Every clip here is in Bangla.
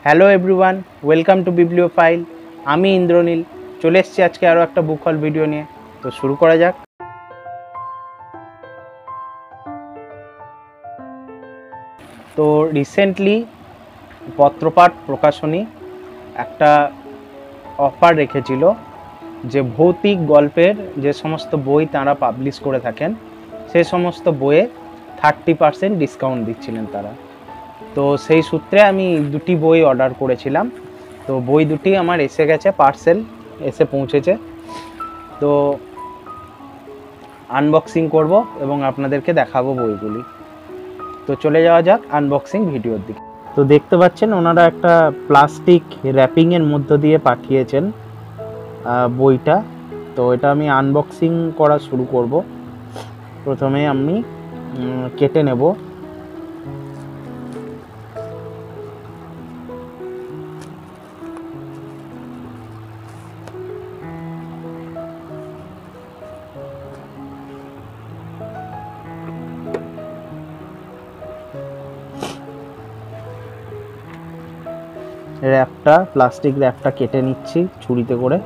Hello everyone, welcome to বিবলিওফাইল। আমি ইন্দ্রনীল চলে এসেছি আজকে আরও একটা বুক হল ভিডিও নিয়ে। তো শুরু করা যাক। তো রিসেন্টলি পত্রপাঠ প্রকাশনী একটা অফার রেখেছিল যে ভৌতিক গল্পের যে সমস্ত বই তারা পাবলিশ করে থাকেন সে সমস্ত বইয়ে 30% ডিসকাউন্ট দিচ্ছিলেন তারা। তো সেই সূত্রে আমি দুটি বই অর্ডার করেছিলাম। তো বই দুটি আমার এসে গেছে, পার্সেল এসে পৌঁছেছে। তো আনবক্সিং করব এবং আপনাদেরকে দেখাবো বইগুলি। তো চলে যাওয়া যাক আনবক্সিং ভিডিওর দিকে। তো দেখতে পাচ্ছেন ওনারা একটা প্লাস্টিক র্যাপিংয়ের মধ্য দিয়ে পাঠিয়েছেন বইটা। তো এটা আমি আনবক্সিং করা শুরু করব। প্রথমে আমি কেটে নেব। র্যাপটা, প্লাস্টিক র্যাপটা কেটে নিচ্ছি ছুরিতে করে।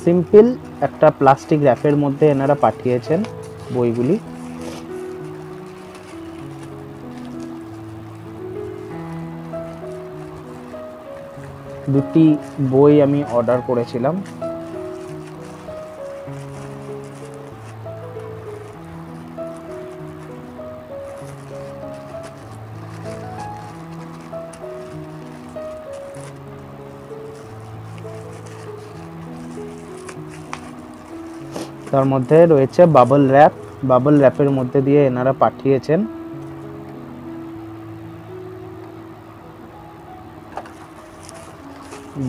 সিম্পল একটা প্লাস্টিক র্যাপের মধ্যে এনারা পাঠিয়েছেন বইগুলি। দুটি বই আমি অর্ডার করেছিলাম। তার মধ্যে রয়েছে বাবল র্যাপ। বাবল র্যাপের মধ্যে দিয়ে এনারা পাঠিয়েছেন।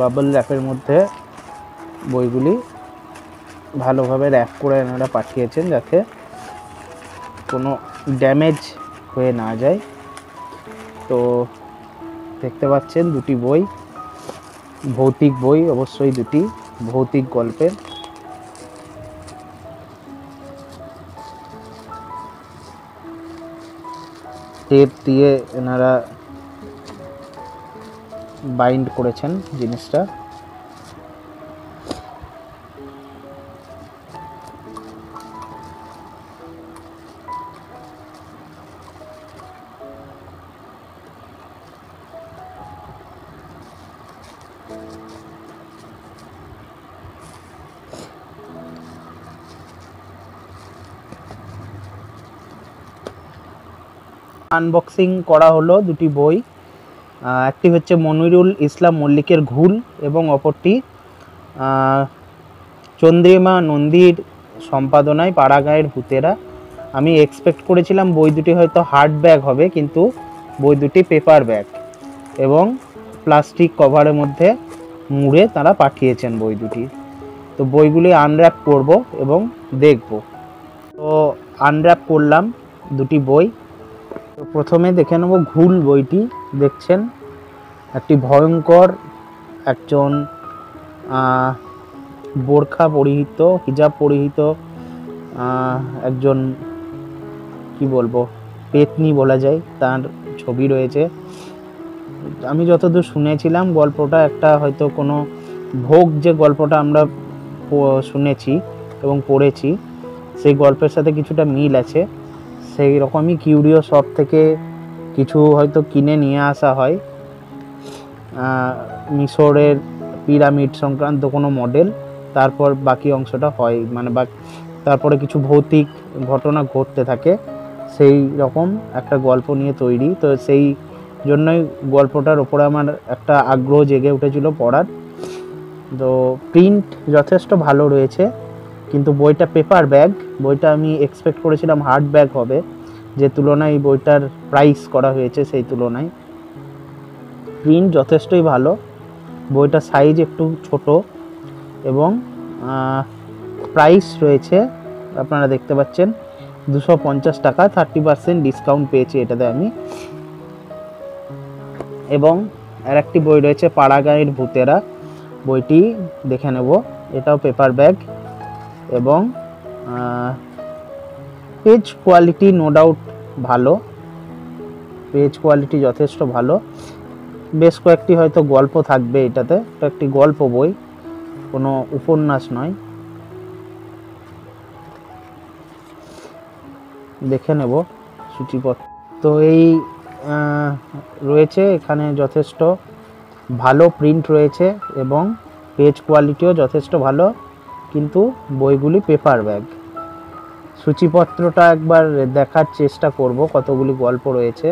বাবল র্যাপের মধ্যে বইগুলি ভালোভাবে র্যাপ করে এনারা পাঠিয়েছেন যাতে কোনো ড্যামেজ হয়ে না যায়। তো দেখতে পাচ্ছেন দুটি বই, ভৌতিক বই, অবশ্যই দুটি ভৌতিক গল্পের। টেপ দিয়ে এনারা বাইন্ড করেছেন জিনিসটা। আনবক্সিং করা হলো দুটি বই। একটি হচ্ছে মনিরুল ইসলাম মল্লিকের ঘুল এবং অপরটি চন্দ্রিমা নন্দীর সম্পাদনায় পাড়াগাঁয়ের ভূতেরা। আমি এক্সপেক্ট করেছিলাম বই দুটি হয়তো হার্ড ব্যাগ হবে, কিন্তু বই দুটি পেপার ব্যাগ এবং প্লাস্টিক কভারের মধ্যে মুড়ে তারা পাঠিয়েছেন বই দুটি। তো বইগুলি আনর্যাপ করব এবং দেখব। তো আনর্যাপ করলাম দুটি বই। তো প্রথমে দেখে নেব ঘুল বইটি। দেখছেন একটি ভয়ঙ্কর একজন বোরখা পরিহিত, হিজাব পরিহিত একজন, কি বলবো, পেতনি বলা যায়, তার ছবি রয়েছে। আমি যতদূর শুনেছিলাম গল্পটা একটা হয়তো কোনো ভোগ, যে গল্পটা আমরা শুনেছি এবং পড়েছি সেই গল্পের সাথে কিছুটা মিল আছে। সেই রকমই কিউরিও শপ থেকে কিছু হয়তো কিনে নিয়ে আসা হয়, মিশরের পিরামিড সংক্রান্ত কোনো মডেল, তারপর বাকি অংশটা হয় মানে তারপরে কিছু ভৌতিক ঘটনা ঘটতে থাকে, সেই রকম একটা গল্প নিয়ে তৈরি। তো সেই জন্যই গল্পটার ওপরে আমার একটা আগ্রহ জেগে উঠেছিল পড়ার। তো প্রিন্ট যথেষ্ট ভালো রয়েছে, কিন্তু বইটা পেপার ব্যাগ। বইটা আমি এক্সপেক্ট করেছিলাম হার্ড ব্যাগ হবে, যে তুলনায় বইটার প্রাইস করা হয়েছে সেই তুলনায়। প্রিন্ট যথেষ্টই ভালো। বইটার সাইজ একটু ছোট এবং প্রাইস রয়েছে আপনারা দেখতে পাচ্ছেন 250 টাকা। 30% ডিসকাউন্ট পেয়েছি এটাতে আমি। এবং আর একটি বই রয়েছে পাড়াগাঁয়ের ভূতেরা, বইটি দেখে নেব। এটাও পেপার ব্যাগ এবং পেজ কোয়ালিটি নো ডাউট ভালো, পেজ কোয়ালিটি যথেষ্ট ভালো। বেশ কয়েকটি হয়তো গল্প থাকবে এটাতে, এটা একটি গল্প বই, কোনো উপন্যাস নয়। দেখে নেব সূচিপত্র। তো এই রয়েছে এখানে যথেষ্ট ভালো প্রিন্ট রয়েছে এবং পেজ কোয়ালিটিও যথেষ্ট ভালো, কিন্তু বইগুলি পেপার ব্যাগ। সূচিপত্রটা একবার দেখার চেষ্টা করব কতগুলি গল্প রয়েছে।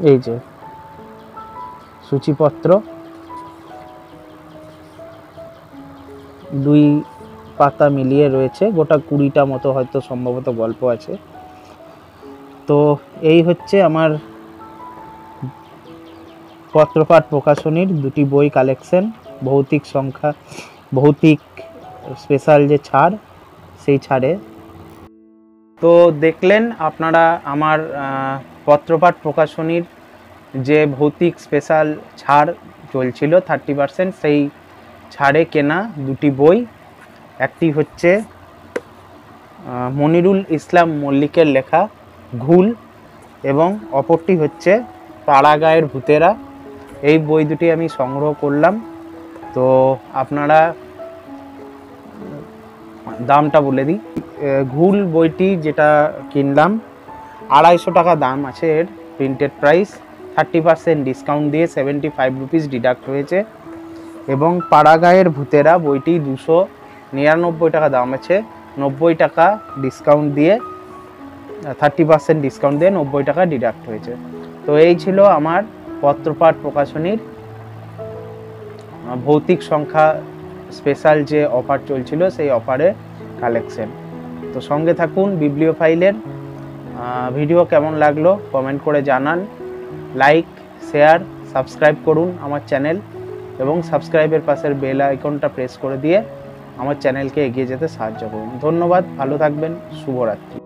এই যে সূচিপত্র, 2 পাতা মিলিয়ে রয়েছে, গোটা 20টা মতো হয়তো সম্ভবত গল্প আছে। তো এই হচ্ছে আমার পত্রপাঠ প্রকাশনীর 2টি বই কালেকশন, ভৌতিক স্পেশাল যে ছাড়, সেই ছাড়ে। তো দেখলেন আপনারা আমার পত্রপাঠ প্রকাশনীর যে ভৌতিক স্পেশাল ছাড় চলছিল 30%, সেই ছাড়ে কেনা 2টি বই। একটি হচ্ছে মনিরুল ইসলাম মল্লিকের লেখা ঘুল এবং অপরটি হচ্ছে পাড়াগাঁয়ের ভূতেরা। এই বই দুটি আমি সংগ্রহ করলাম। তো আপনারা দামটা বলে দিই। ঘুল বইটি যেটা কিনলাম 250 টাকা দাম আছে এর প্রিন্টেড প্রাইস, 30% ডিসকাউন্ট দিয়ে 75 রুপিস ডিডাক্ট হয়েছে। এবং পাড়াগাঁয়ের ভূতেরা বইটি 299 টাকা দাম আছে, 90 টাকা ডিসকাউন্ট দিয়ে 30% ডিসকাউন্ট দিয়ে 90 টাকা ডিডাক্ট হয়েছে। তো এই ছিল আমার পত্রপাঠ প্রকাশনীর ভৌতিক সংখ্যা স্পেশাল যে অফার চলছিল সেই অফারে কালেকশন। তো সঙ্গে থাকুন বিবলিওফাইলের। ভিডিও কেমন লাগলো কমেন্ট করে জানান, লাইক শেয়ার সাবস্ক্রাইব করুন আমার চ্যানেল এবং সাবস্ক্রাইবের পাশের বেল আইকনটা প্রেস করে দিয়ে আমার চ্যানেলকে এগিয়ে যেতে সাহায্য করুন। ধন্যবাদ, ভালো থাকবেন, শুভরাত্রি।